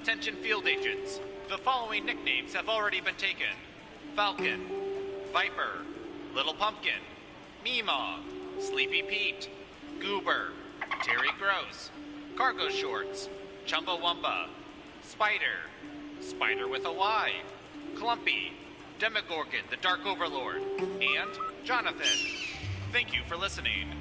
Attention field agents. The following nicknames have already been taken. Falcon, Viper, Little Pumpkin, Meemaw, Sleepy Pete, Goober, Terry Gross, Cargo Shorts, Chumbawamba, Spider, Spider with a Y, Clumpy, Demogorgon, the Dark Overlord, and Jonathan. Thank you for listening.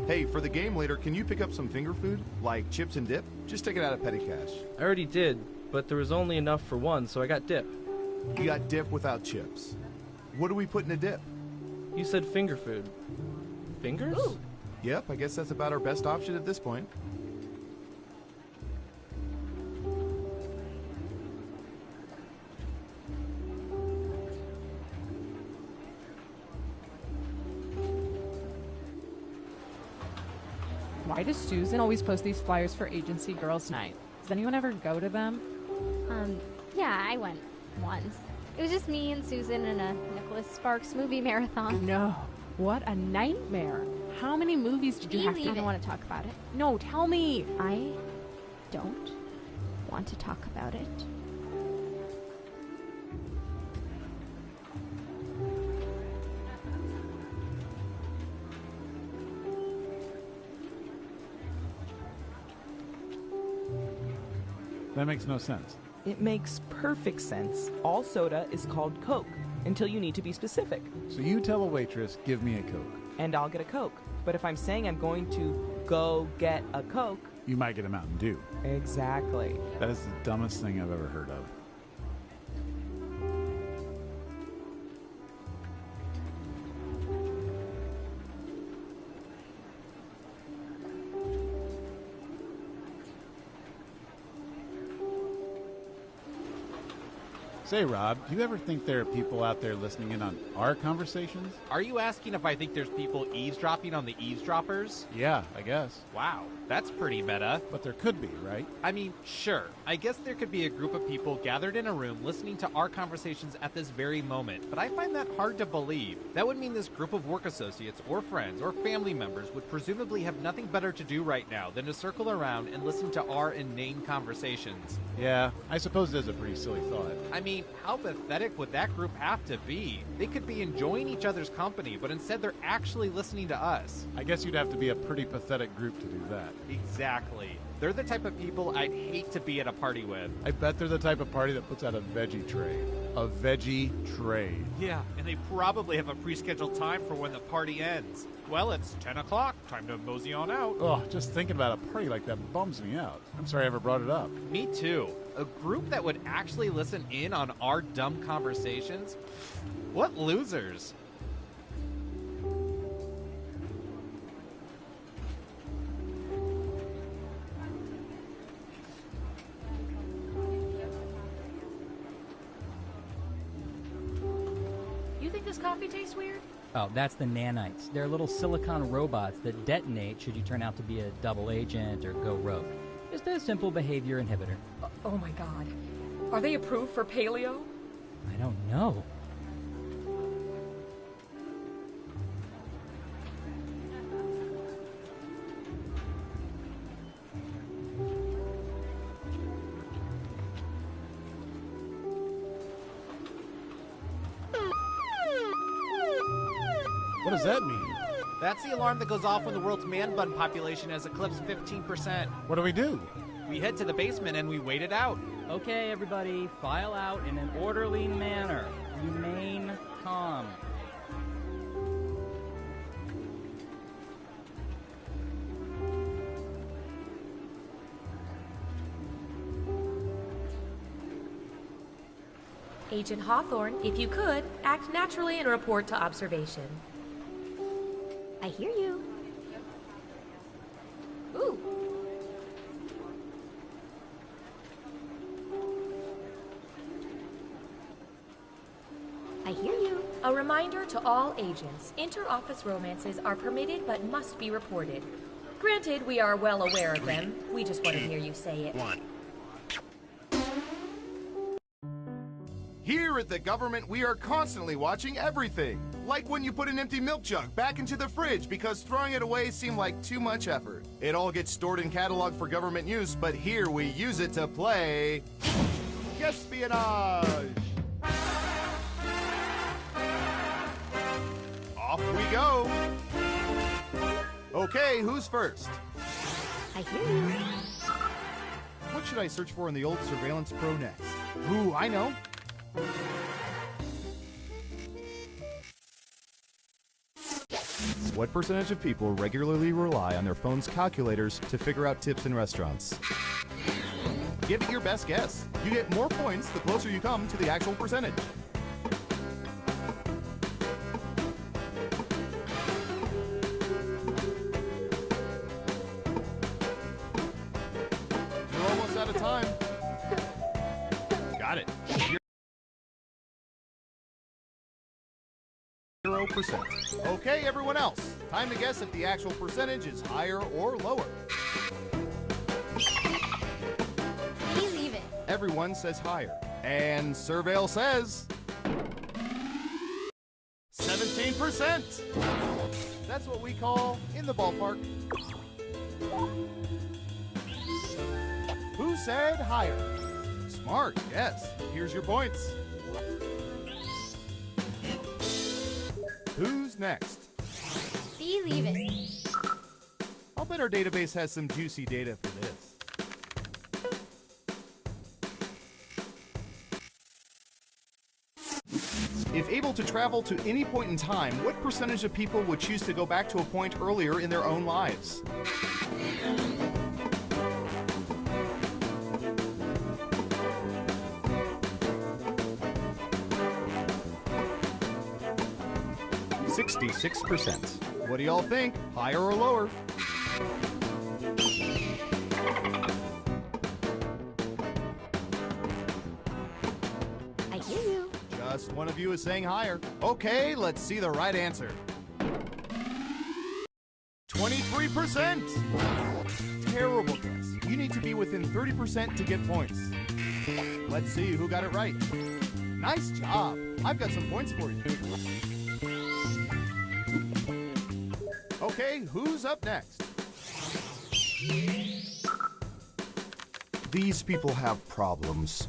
Hey, for the game later, can you pick up some finger food? Like chips and dip? Just take it out of petty cash. I already did, but there was only enough for one, so I got dip. You got dip without chips. What do we put in a dip? You said finger food. Fingers? Ooh. Yep, I guess that's about our best option at this point. Why does Susan always post these flyers for Agency Girls Night? Does anyone ever go to them? Yeah, I went once. It was just me and Susan in a Nicholas Sparks movie marathon. No. What a nightmare. How many movies did you have to... I don't want to talk about it. No, tell me. I don't want to talk about it. That makes no sense. It makes perfect sense. All soda is called Coke, until you need to be specific. So you tell a waitress, give me a Coke. And I'll get a Coke. But if I'm saying I'm going to go get a Coke... You might get a Mountain Dew. Exactly. That is the dumbest thing I've ever heard of. Say, Rob, do you ever think there are people out there listening in on our conversations? Are you asking if I think there's people eavesdropping on the eavesdroppers? Yeah, I guess. Wow, that's pretty meta. But there could be, right? I mean, sure. I guess there could be a group of people gathered in a room listening to our conversations at this very moment, but I find that hard to believe. That would mean this group of work associates or friends or family members would presumably have nothing better to do right now than to circle around and listen to our inane conversations. Yeah, I suppose it is a pretty silly thought. I mean, how pathetic would that group have to be? They could be enjoying each other's company, but instead they're actually listening to us. I guess you'd have to be a pretty pathetic group to do that. Exactly. They're the type of people I'd hate to be at a party with. I bet they're the type of party that puts out a veggie tray. A veggie tray. Yeah, and they probably have a pre-scheduled time for when the party ends. Well, it's 10 o'clock. Time to mosey on out. Oh, just thinking about a party like that bums me out. I'm sorry I ever brought it up. Me too. A group that would actually listen in on our dumb conversations? What losers. You think this coffee tastes weird? Oh, that's the nanites. They're little silicon robots that detonate should you turn out to be a double agent or go rogue. Just a simple behavior inhibitor. Oh my god. Are they approved for paleo? I don't know. What does that mean? That's the alarm that goes off when the world's man bun population has eclipsed 15%. What do we do? We head to the basement and we wait it out. Okay, everybody, file out in an orderly manner. Remain calm. Agent Hawthorne, if you could, act naturally and report to observation. I hear you. Ooh. I hear you. A reminder to all agents, inter-office romances are permitted but must be reported. Granted, we are well aware of them. We just want to hear you say it. Here at the government, we are constantly watching everything. Like when you put an empty milk jug back into the fridge because throwing it away seemed like too much effort. It all gets stored and cataloged for government use, but here we use it to play espionage. Off we go. Okay, who's first? I hear you. What should I search for in the old Surveillance Pro next? Ooh, I know. What percentage of people regularly rely on their phone's calculators to figure out tips in restaurants? Give it your best guess. You get more points the closer you come to the actual percentage. You're almost out of time. Got it. 0%. Okay, everyone else. Time to guess if the actual percentage is higher or lower. Believe it. Everyone says higher. And Surveil says 17%. That's what we call in the ballpark. Who said higher? Smart, yes. Here's your points. Who's next? Believe it. I'll bet our database has some juicy data for this. If able to travel to any point in time, what percentage of people would choose to go back to a point earlier in their own lives? %. What do y'all think? Higher or lower? I hear you. Just one of you is saying higher. Okay, let's see the right answer. 23%! Terrible guess. You need to be within 30% to get points. Let's see who got it right. Nice job. I've got some points for you. Okay, who's up next? These people have problems.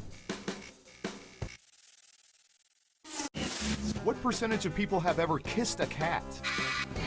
What percentage of people have ever kissed a cat?